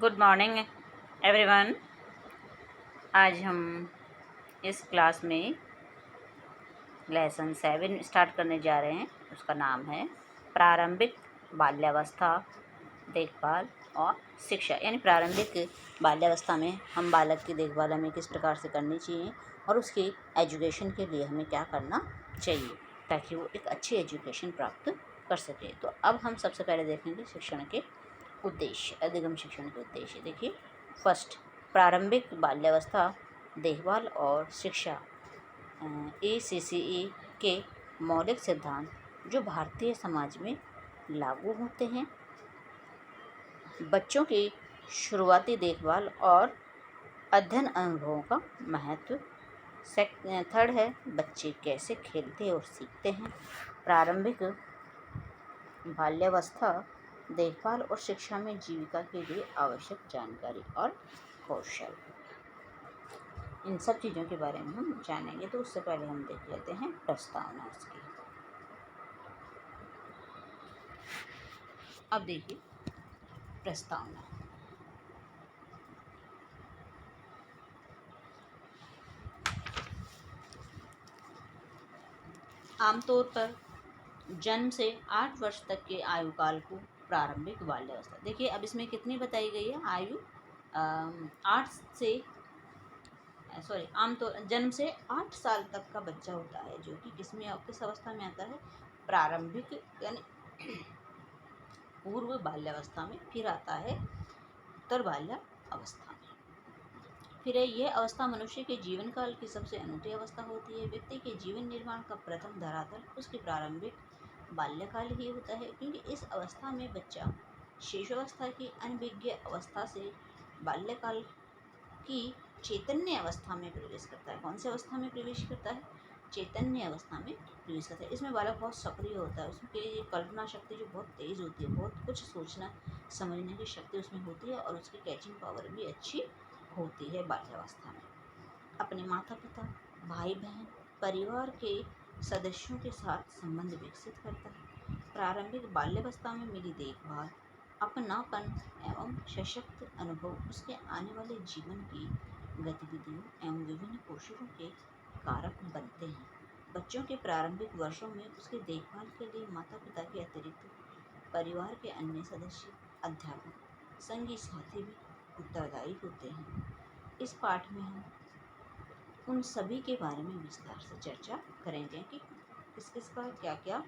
Good morning everyone. आज हम इस क्लास में लेसन 7 स्टार्ट करने जा रहे हैं। उसका नाम है प्रारंभिक बाल्यावस्था, देखभाल और शिक्षा। यानी प्रारंभिक बाल्यावस्था में हम बालक की देखभाल हमें किस प्रकार से करनी चाहिए और उसकी एजुकेशन के लिए हमें क्या करना चाहिए ताकि वो एक अच्छी एजुकेशन प्राप्त कर सके। तो अब हम सबसे पहले देखेंगे शिक्षण के उद्देश्य, अधिगम शिक्षण के उद्देश्य। देखिए, फर्स्ट, प्रारंभिक बाल्यावस्था देखभाल और शिक्षा ACCE के मौलिक सिद्धांत जो भारतीय समाज में लागू होते हैं। बच्चों की शुरुआती देखभाल और अध्ययन अनुभवों का महत्व। थर्ड है, बच्चे कैसे खेलते और सीखते हैं। प्रारंभिक बाल्यावस्था देखभाल और शिक्षा में जीविका के लिए आवश्यक जानकारी और कौशल, इन सब चीज़ों के बारे में हम जानेंगे। तो उससे पहले हम देख लेते हैं प्रस्तावना इसकी। अब देखिए प्रस्तावना। आमतौर पर जन्म से 8 वर्ष तक के आयु काल को प्रारंभिक बाल्यावस्था। देखिए, अब इसमें कितनी बताई गई है आयु? 8 से आमतौर जन्म से 8 साल तक का बच्चा होता है जो कि किस अवस्था में आता है? प्रारंभिक यानी पूर्व बाल्यावस्था में। फिर आता है उत्तर बाल्या अवस्था में। फिर यह अवस्था मनुष्य के जीवन काल की सबसे अनूठी अवस्था होती है। व्यक्ति के जीवन निर्माण का प्रथम धरातल उसकी प्रारंभिक बाल्यकाल ही होता है, क्योंकि इस अवस्था में बच्चा शिशुअवस्था की अनभिज्ञ अवस्था से बाल्यकाल की चैतन्य अवस्था में प्रवेश करता है। कौन सी अवस्था में प्रवेश करता है? चैतन्य अवस्था में प्रवेश करता है। इसमें बालक बहुत सक्रिय होता है, उसके कल्पना शक्ति जो बहुत तेज़ होती है, बहुत कुछ सोचना समझने की शक्ति उसमें होती है और उसकी कैचिंग पावर भी अच्छी होती है बाल्यावस्था में। अपने माता पिता, भाई बहन, परिवार के सदस्यों के साथ संबंध विकसित करता है। प्रारंभिक बाल्यावस्था में मिली देखभाल, अपनापन एवं सशक्त अनुभव उसके आने वाले जीवन की गतिविधियों एवं विभिन्न कौशलों के कारक बनते हैं। बच्चों के प्रारंभिक वर्षों में उसकी देखभाल के लिए माता पिता के अतिरिक्त परिवार के अन्य सदस्य, अध्यापक, संगी साथी भी उत्तरदायी होते हैं। इस पाठ में हम उन सभी के बारे में विस्तार से चर्चा करेंगे कि किस किस का क्या क्या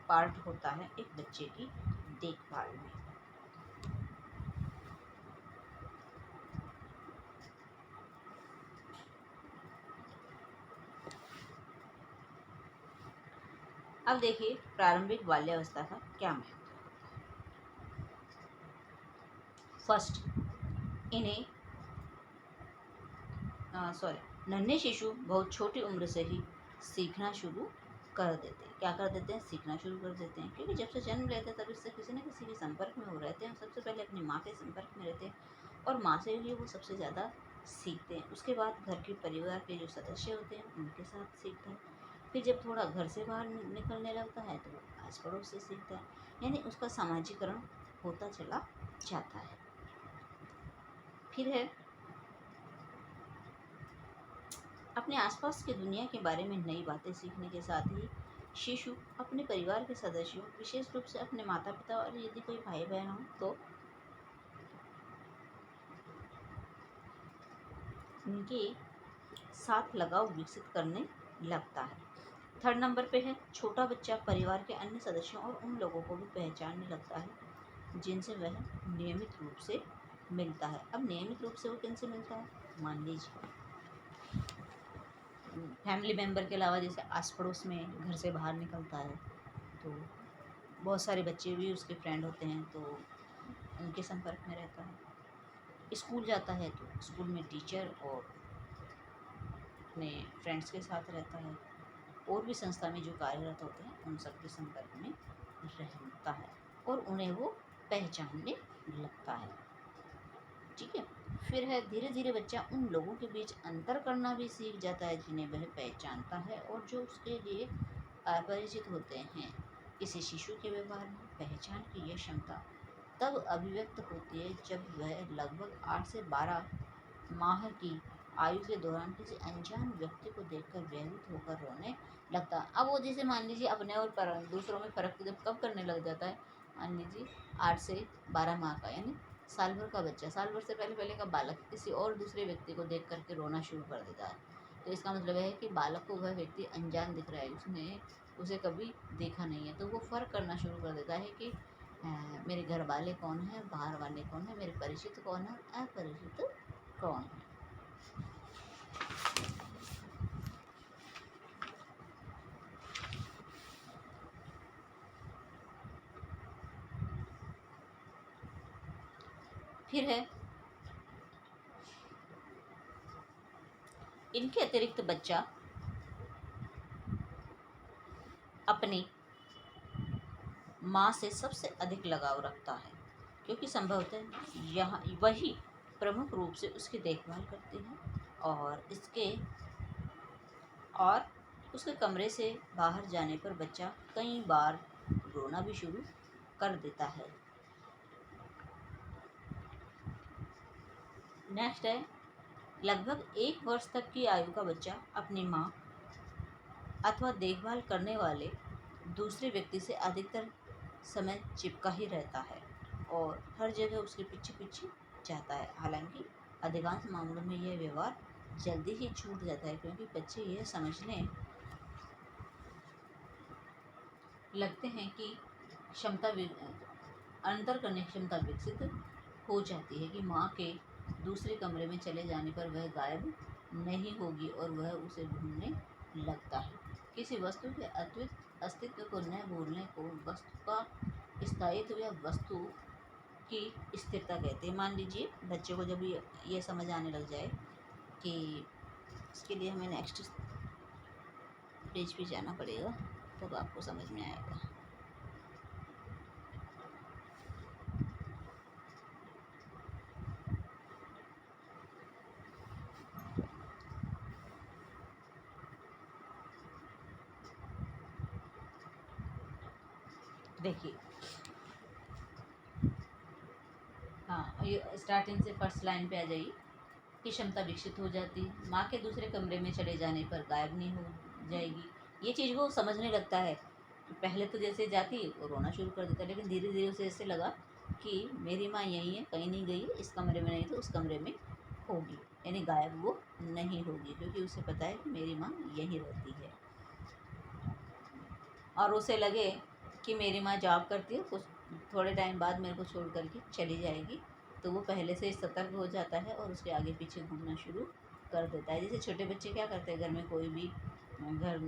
पार्ट होता है एक बच्चे की देखभाल में। अब देखिए प्रारंभिक बाल्यावस्था का क्या महत्व है। फर्स्ट, इन्हें नन्हे शिशु बहुत छोटी उम्र से ही सीखना शुरू कर देते हैं। क्या कर देते हैं? सीखना शुरू कर देते हैं, क्योंकि जब से जन्म लेते हैं तब इससे किसी न किसी के संपर्क में वो रहते हैं। सबसे पहले अपनी माँ के संपर्क में रहते हैं और माँ से ही वो सबसे ज़्यादा सीखते हैं। उसके बाद घर के परिवार के जो सदस्य होते हैं उनके साथ सीखता है। फिर जब थोड़ा घर से बाहर निकलने लगता है तो वो आस पड़ोस से सीखता है, यानी उसका सामाजिकरण होता चला जाता है। फिर है अपने आसपास की दुनिया के बारे में नई बातें सीखने के साथ ही शिशु अपने परिवार के सदस्यों, विशेष रूप से अपने माता पिता और यदि कोई भाई बहन हो तो उनके साथ लगाव विकसित करने लगता है। थर्ड नंबर पे है छोटा बच्चा परिवार के अन्य सदस्यों और उन लोगों को भी पहचानने लगता है जिनसे वह नियमित रूप से मिलता है। अब नियमित रूप से वो किनसे मिलता है? मान लीजिए फैमिली मेम्बर के अलावा जैसे आस पड़ोस में घर से बाहर निकलता है तो बहुत सारे बच्चे भी उसके फ्रेंड होते हैं, तो उनके संपर्क में रहता है। स्कूल जाता है तो स्कूल में टीचर और अपने फ्रेंड्स के साथ रहता है। और भी संस्था में जो कार्यरत होते हैं उन सब के संपर्क में रहता है और उन्हें वो पहचानने लगता है। ठीक है। फिर है धीरे धीरे बच्चा उन लोगों के बीच अंतर करना भी सीख जाता है जिन्हें वह पहचानता है और जो उसके लिए अपरिचित होते हैं। किसी शिशु के व्यवहार में पहचान की यह क्षमता तब अभिव्यक्त होती है जब वह लगभग 8 से 12 माह की आयु के दौरान किसी अनजान व्यक्ति को देखकर भयभीत होकर रोने लगता है। अब वो जैसे मान लीजिए अपने और दूसरों में फ़र्क जब कब करने लग जाता है, मान लीजिए 8 से 12 माह का, यानी साल भर का बच्चा, साल भर से पहले पहले का बालक किसी और दूसरे व्यक्ति को देख करके रोना शुरू कर देता है। तो इसका मतलब है कि बालक को वह व्यक्ति अनजान दिख रहा है, उसने उसे कभी देखा नहीं है, तो वो फ़र्क करना शुरू कर देता है कि मेरे घर वाले कौन है, बाहर वाले कौन है, मेरे परिचित कौन है, अपरिचित कौन है। फिर है इनके अतिरिक्त बच्चा अपनी माँ से सबसे अधिक लगाव रखता है, क्योंकि संभवतः यहाँ वही प्रमुख रूप से उसकी देखभाल करती है और उसके कमरे से बाहर जाने पर बच्चा कई बार रोना भी शुरू कर देता है। नेक्स्ट है लगभग 1 वर्ष तक की आयु का बच्चा अपनी माँ अथवा देखभाल करने वाले दूसरे व्यक्ति से अधिकतर समय चिपका ही रहता है और हर जगह उसके पीछे पीछे जाता है। हालांकि अधिकांश मामलों में यह व्यवहार जल्दी ही छूट जाता है, क्योंकि बच्चे यह समझने लगते हैं कि अंतर करने की क्षमता विकसित हो जाती है कि माँ के दूसरे कमरे में चले जाने पर वह गायब नहीं होगी और वह उसे ढूंढने लगता है। किसी वस्तु के अस्तित्व को न भूलने को वस्तु का स्थायित्व या वस्तु की स्थिरता कहते हैं। मान लीजिए बच्चे को जब ये समझ आने लग जाए कि इसके लिए हमें नेक्स्ट पेज पे जाना पड़ेगा, तब आपको समझ में आएगा। देखिए, हाँ, ये स्टार्टिंग से फर्स्ट लाइन पे आ जाइए की क्षमता विकसित हो जाती है। माँ के दूसरे कमरे में चले जाने पर गायब नहीं हो जाएगी। ये चीज़ वो समझने लगता है। पहले तो जैसे जाती वो रोना शुरू कर देता, लेकिन धीरे धीरे उसे ऐसे लगा कि मेरी माँ यहीं है, कहीं नहीं गई, इस कमरे में नहीं तो उस कमरे में होगी, यानी गायब वो नहीं होगी, क्योंकि उसे पता है कि मेरी माँ यहीं रहती है। और उसे लगे कि मेरी माँ जॉब करती है, कुछ थोड़े टाइम बाद मेरे को छोड़ करके चली जाएगी, तो वो पहले से सतर्क हो जाता है और उसके आगे पीछे घूमना शुरू कर देता है। जैसे छोटे बच्चे क्या करते हैं, घर में कोई भी घर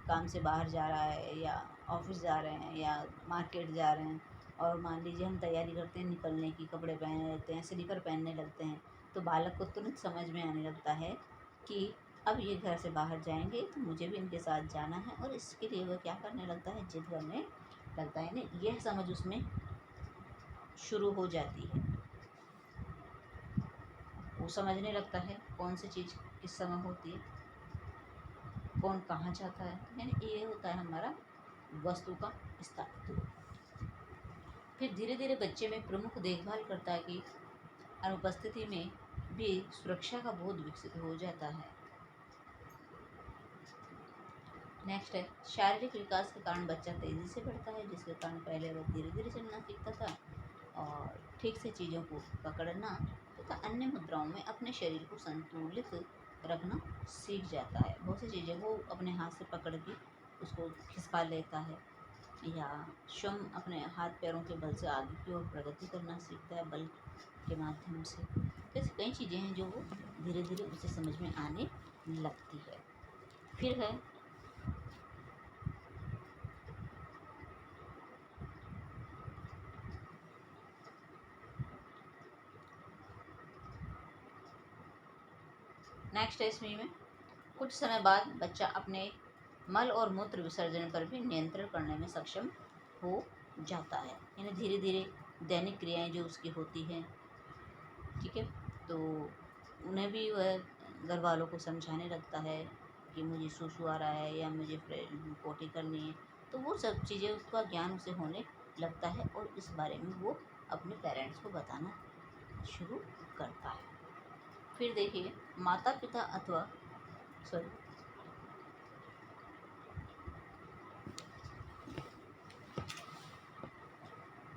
काम से बाहर जा रहा है या ऑफिस जा रहे हैं या मार्केट जा रहे हैं, और मान लीजिए हम तैयारी करते हैं निकलने की, कपड़े पहनने लगते हैं, स्लीपर पहनने लगते हैं, तो बालक को तुरंत समझ में आने लगता है कि अब ये घर से बाहर जाएंगे तो मुझे भी इनके साथ जाना है, और इसके लिए वह क्या करने लगता है, जिद करने लगता है। ना, यह समझ उसमें शुरू हो जाती है। वो समझने लगता है कौन सी चीज़ किस समय होती है, कौन कहाँ जाता है, यानी ये होता है हमारा वस्तु का स्थायित्व। फिर धीरे धीरे बच्चे में प्रमुख देखभाल करता की अनुपस्थिति में भी सुरक्षा का बोध विकसित हो जाता है। नेक्स्ट है शारीरिक विकास के कारण बच्चा तेज़ी से बढ़ता है, जिसके कारण पहले वह धीरे धीरे चलना सीखता था और ठीक से चीज़ों को पकड़ना तथा अन्य मुद्राओं में अपने शरीर को संतुलित रखना सीख जाता है। बहुत सी चीज़ें वो अपने हाथ से पकड़ के उसको खिसका लेता है, या स्वयं अपने हाथ पैरों के बल से आगे की ओर प्रगति करना सीखता है बल के माध्यम से। ऐसी कई चीज़ें हैं जो वो धीरे धीरे उसे समझ में आने लगती है। फिर है नेक्स्ट है इसमें में कुछ समय बाद बच्चा अपने मल और मूत्र विसर्जन पर भी नियंत्रण करने में सक्षम हो जाता है, यानी धीरे धीरे दैनिक क्रियाएं जो उसकी होती हैं, ठीक है, तो उन्हें भी वह घर वालों को समझाने लगता है कि मुझे सूसू आ रहा है या मुझे पोटी करनी है, तो वो सब चीज़ें उसका ज्ञान उसे होने लगता है और इस बारे में वो अपने पेरेंट्स को बताना शुरू करता है। फिर देखिए, माता पिता अथवा सॉरी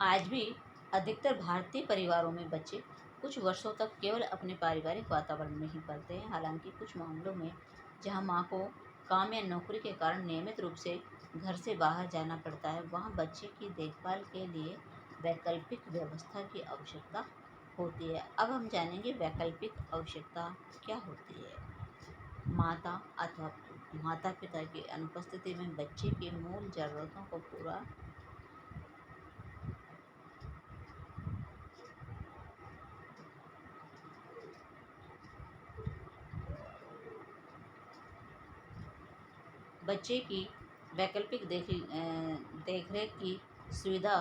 आज भी अधिकतर भारतीय परिवारों में बच्चे कुछ वर्षों तक केवल अपने पारिवारिक वातावरण में ही पलते हैं। हालांकि कुछ मामलों में जहां मां को काम या नौकरी के कारण नियमित रूप से घर से बाहर जाना पड़ता है, वहां बच्चे की देखभाल के लिए वैकल्पिक व्यवस्था की आवश्यकता होती है। अब हम जानेंगे वैकल्पिक आवश्यकता क्या होती है। माता पिता की अनुपस्थिति में बच्चे की मूल जरूरतों को पूरा बच्चे की वैकल्पिक देखरेख की सुविधा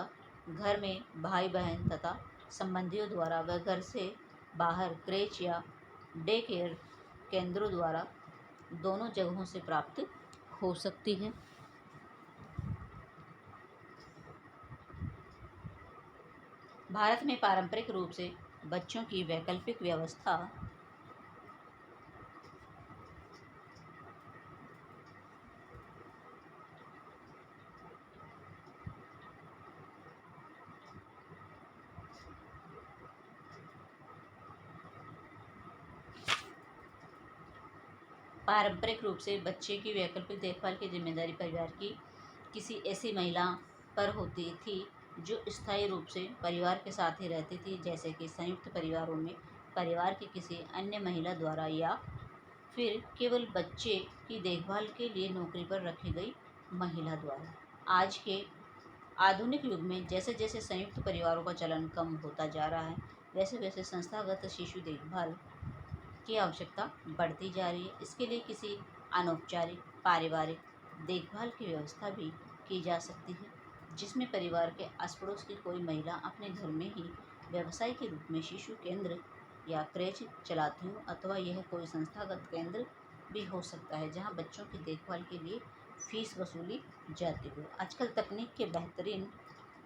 घर में भाई बहन तथा संबंधियों द्वारा व घर से बाहर क्रेच या डे केयर केंद्रों द्वारा दोनों जगहों से प्राप्त हो सकती है। भारत में पारंपरिक रूप से बच्चों की वैकल्पिक व्यवस्था पारंपरिक रूप से बच्चे की वैकल्पिक देखभाल की जिम्मेदारी परिवार की किसी ऐसी महिला पर होती थी जो स्थायी रूप से परिवार के साथ ही रहती थी, जैसे कि संयुक्त परिवारों में परिवार की किसी अन्य महिला द्वारा या फिर केवल बच्चे की देखभाल के लिए नौकरी पर रखी गई महिला द्वारा। आज के आधुनिक युग में जैसे जैसे संयुक्त परिवारों का चलन कम होता जा रहा है, वैसे वैसे संस्थागत शिशु देखभाल की आवश्यकता बढ़ती जा रही है। इसके लिए किसी अनौपचारिक पारिवारिक देखभाल की व्यवस्था भी की जा सकती है, जिसमें परिवार के आस पड़ोस की कोई महिला अपने घर में ही व्यवसाय के रूप में शिशु केंद्र या क्रेच चलाती हो, अथवा यह कोई संस्थागत केंद्र भी हो सकता है जहां बच्चों की देखभाल के लिए फीस वसूली जाती हो। आजकल तकनीक के बेहतरीन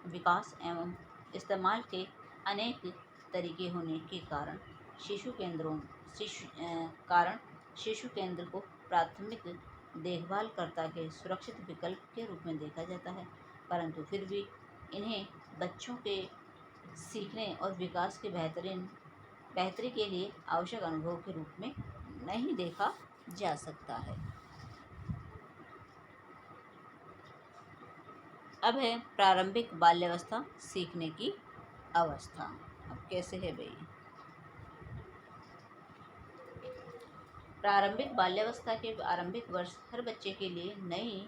विकास एवं इस्तेमाल के अनेक तरीके होने के कारण कारण शिशु केंद्र को प्राथमिक देखभालकर्ता के सुरक्षित विकल्प के रूप में देखा जाता है, परंतु फिर भी इन्हें बच्चों के सीखने और विकास के बेहतरी के लिए आवश्यक अनुभव के रूप में नहीं देखा जा सकता है। अब है प्रारंभिक बाल्यावस्था सीखने की अवस्था। अब कैसे है भाई? प्रारंभिक बाल्यावस्था के आरंभिक वर्ष हर बच्चे के लिए नई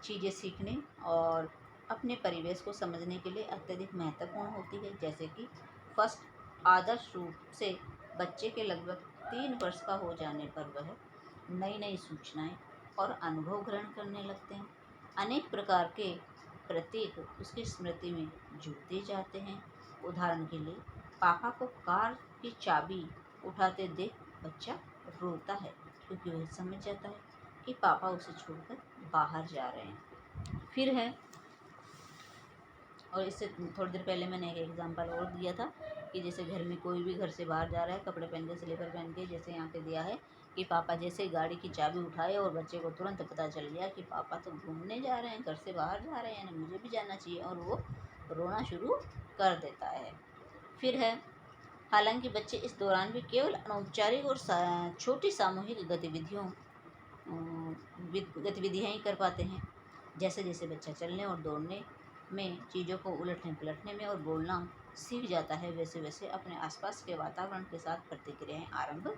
चीज़ें सीखने और अपने परिवेश को समझने के लिए अत्यधिक महत्वपूर्ण होती है। जैसे कि फर्स्ट, आदर्श रूप से बच्चे के लगभग 3 वर्ष का हो जाने पर वह नई नई सूचनाएं और अनुभव ग्रहण करने लगते हैं। अनेक प्रकार के प्रतीक उसकी स्मृति में जुड़ते जाते हैं। उदाहरण के लिए, पापा को कार की चाबी उठाते देख बच्चा रोता है, क्योंकि वह समझ जाता है कि पापा उसे छोड़कर बाहर जा रहे हैं। फिर है, और इससे थोड़ी देर पहले मैंने एक एग्जांपल और दिया था कि जैसे घर में कोई भी घर से बाहर जा रहा है कपड़े पहन के, स्लीपर पहन के, जैसे यहाँ पे दिया है कि पापा जैसे गाड़ी की चाबी उठाए और बच्चे को तुरंत पता चल गया कि पापा तो घूमने जा रहे हैं, घर से बाहर जा रहे हैं, यानी मुझे भी जाना चाहिए, और वो रोना शुरू कर देता है। फिर है, हालांकि बच्चे इस दौरान भी केवल अनौपचारिक और छोटी सामूहिक गतिविधियाँ ही कर पाते हैं। जैसे जैसे बच्चा चलने और दौड़ने में, चीज़ों को उलटने पलटने में और बोलना सीख जाता है, वैसे वैसे अपने आसपास के वातावरण के साथ प्रतिक्रियाएं आरंभ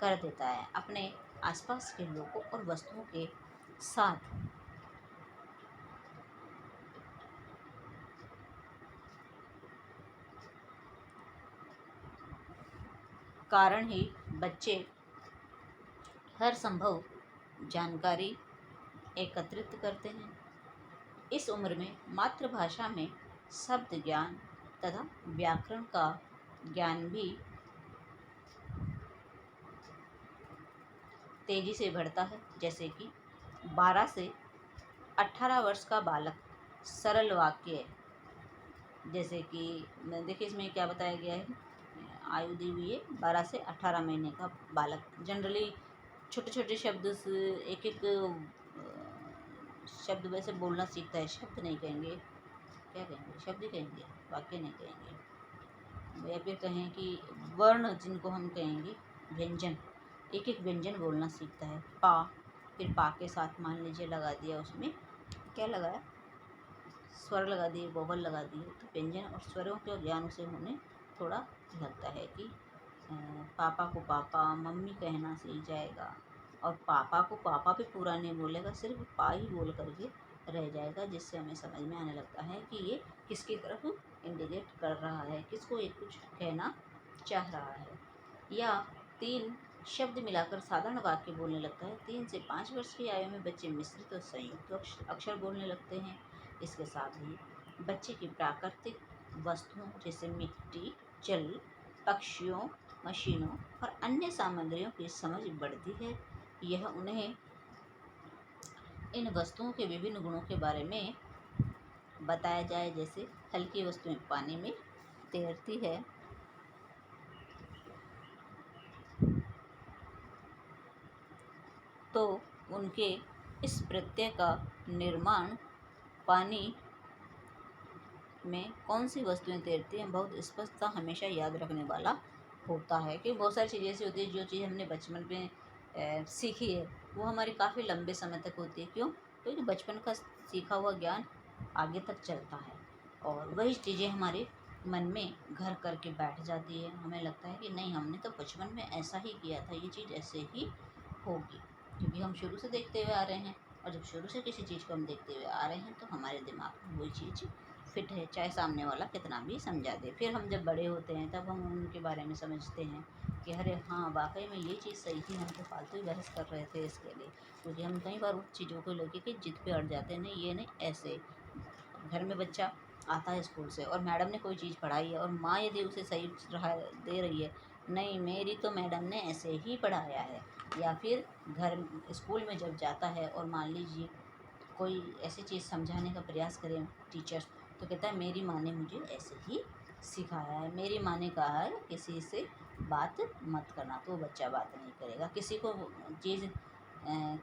कर देता है। अपने आसपास के लोगों और वस्तुओं के साथ कारण ही बच्चे हर संभव जानकारी एकत्रित करते हैं। इस उम्र में मातृभाषा में शब्द ज्ञान तथा व्याकरण का ज्ञान भी तेजी से बढ़ता है। जैसे कि 12 से 18 वर्ष का बालक सरल वाक्य जैसे कि देखिए इसमें क्या बताया गया है, आयु दी हुई है 12 से 18 महीने का बालक जनरली छोटे छोटे शब्द से एक एक शब्द वैसे बोलना सीखता है। शब्द नहीं कहेंगे, क्या कहेंगे, शब्द ही कहेंगे, वाक्य नहीं कहेंगे। या फिर कहें कि वर्ण जिनको हम कहेंगे व्यंजन, एक एक व्यंजन बोलना सीखता है। पा, फिर पा के साथ मान लीजिए लगा दिया, उसमें क्या लगाया, स्वर लगा दिए, वोवल लगा दिए, तो व्यंजन और स्वरों के ज्ञान उसे होने थोड़ा लगता है कि पापा को पापा, मम्मी कहना सीख जाएगा। और पापा को पापा भी पूरा नहीं बोलेगा, सिर्फ पा ही बोल करके रह जाएगा, जिससे हमें समझ में आने लगता है कि ये किसकी तरफ इंडिकेट कर रहा है, किसको एक कुछ कहना चाह रहा है। या 3 शब्द मिलाकर साधारण वाक्य बोलने लगता है। 3 से 5 वर्ष की आयु में बच्चे मिश्रित और संयुक्त अक्षर बोलने लगते हैं। इसके साथ ही बच्चे की प्राकृतिक वस्तुओं जैसे मिट्टी, जल, पक्षियों, मशीनों और अन्य सामग्रियों की समझ बढ़ती है। यह उन्हें इन वस्तुओं के विभिन्न गुणों के बारे में बताया जाए, जैसे हल्की वस्तुएं पानी में तैरती है, तो उनके इस प्रत्यय का निर्माण पानी में कौन सी वस्तुएं तैरती हैं बहुत स्पष्टता हमेशा याद रखने वाला होता है। कि बहुत सारी चीज़ें ऐसी होती है जो चीज़ हमने बचपन में सीखी है वो हमारी काफ़ी लंबे समय तक होती है। क्यों? क्योंकि बचपन का सीखा हुआ ज्ञान आगे तक चलता है और वही चीज़ें हमारे मन में घर करके बैठ जाती है। हमें लगता है कि नहीं, हमने तो बचपन में ऐसा ही किया था, ये चीज़ ऐसे ही होगी, क्योंकि हम शुरू से देखते हुए आ रहे हैं। और जब शुरू से किसी चीज़ को हम देखते हुए आ रहे हैं तो हमारे दिमाग में वही चीज़ फिट है, चाहे सामने वाला कितना भी समझा दे। फिर हम जब बड़े होते हैं तब हम उनके बारे में समझते हैं कि अरे हाँ, वाकई में ये चीज़ सही थी, हम तो फालतू ही बहस कर रहे थे इसके लिए। क्योंकि हम कई बार उन चीज़ों को लेके कि जिद पे अड़ जाते हैं, नहीं ये नहीं ऐसे। घर में बच्चा आता है स्कूल से और मैडम ने कोई चीज़ पढ़ाई है और माँ यदि उसे सही रहा दे रही है, नहीं मेरी तो मैडम ने ऐसे ही पढ़ाया है। या फिर घर स्कूल में जब जाता है और मान लीजिए कोई ऐसी चीज़ समझाने का प्रयास करें टीचर्स, तो कहता है मेरी माँ ने मुझे ऐसे ही सिखाया है, मेरी माँ ने कहा है किसी से बात मत करना, तो वो बच्चा बात नहीं करेगा। किसी को चीज़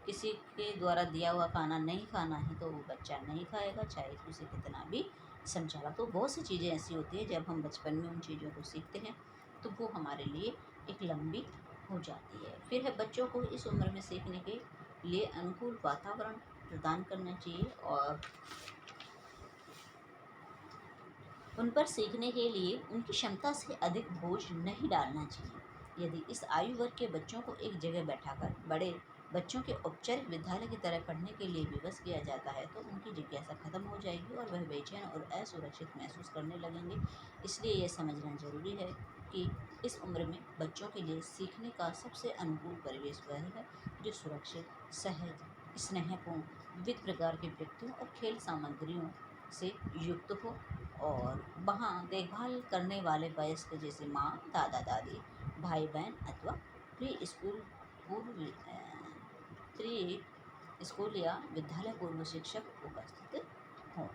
किसी के द्वारा दिया हुआ खाना नहीं खाना है तो वो बच्चा नहीं खाएगा, चाहे उसे कितना भी समझाना। तो बहुत सी चीज़ें ऐसी होती है जब हम बचपन में उन चीज़ों को सीखते हैं तो वो हमारे लिए एक लंबी हो जाती है। फिर है बच्चों को इस उम्र में सीखने के लिए अनुकूल वातावरण प्रदान करना चाहिए और उन पर सीखने के लिए उनकी क्षमता से अधिक बोझ नहीं डालना चाहिए। यदि इस आयु वर्ग के बच्चों को एक जगह बैठाकर बड़े बच्चों के औपचारिक विद्यालय की तरह पढ़ने के लिए विवश किया जाता है तो उनकी जिज्ञासा खत्म हो जाएगी और वह बेचैन और असुरक्षित महसूस करने लगेंगे। इसलिए यह समझना जरूरी है कि इस उम्र में बच्चों के लिए सीखने का सबसे अनुकूल परिवेश वह है जो सुरक्षित, सहज, स्नेहपूर्ण, विविध प्रकार के व्यक्तियों और खेल सामग्रियों से युक्त हो और वहाँ देखभाल करने वाले वयस्क जैसे माँ, दादा दादी, भाई बहन अथवा प्री स्कूल पूर्व प्री स्कूल या विद्यालय पूर्व शिक्षक उपस्थित हों।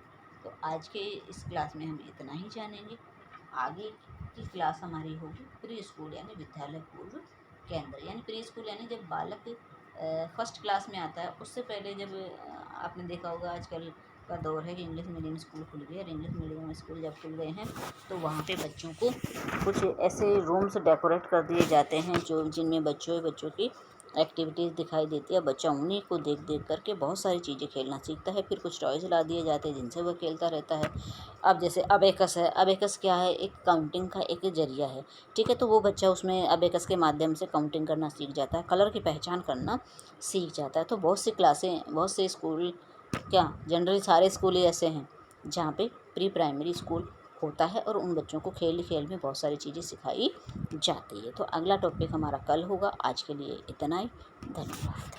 तो आज के इस क्लास में हम इतना ही जानेंगे। आगे की क्लास हमारी होगी प्री स्कूल यानी विद्यालय पूर्व केंद्र। यानी प्री स्कूल यानी जब बालक फर्स्ट क्लास में आता है, उससे पहले जब आपने देखा होगा आजकल का दौर है कि इंग्लिश मीडियम स्कूल खुल गए और इंग्लिश मीडियम स्कूल जब खुल गए हैं तो वहाँ पे बच्चों को कुछ ऐसे रूम्स डेकोरेट कर दिए जाते हैं जो जिनमें बच्चों की एक्टिविटीज़ दिखाई देती है। बच्चा उन्हीं को देख देख करके बहुत सारी चीज़ें खेलना सीखता है। फिर कुछ टॉयज़ ला दिए जाते हैं जिनसे वह खेलता रहता है। अब जैसे अबेकस है, अबेकस क्या है, एक काउंटिंग का एक जरिया है, ठीक है। तो वो बच्चा उसमें अबेकस के माध्यम से काउंटिंग करना सीख जाता है, कलर की पहचान करना सीख जाता है। तो बहुत सी क्लासें, बहुत से स्कूल, क्या जनरली सारे स्कूल ही ऐसे हैं जहाँ पे प्री प्राइमरी स्कूल होता है और उन बच्चों को खेल खेल में बहुत सारी चीज़ें सिखाई जाती है। तो अगला टॉपिक हमारा कल होगा। आज के लिए इतना ही। धन्यवाद।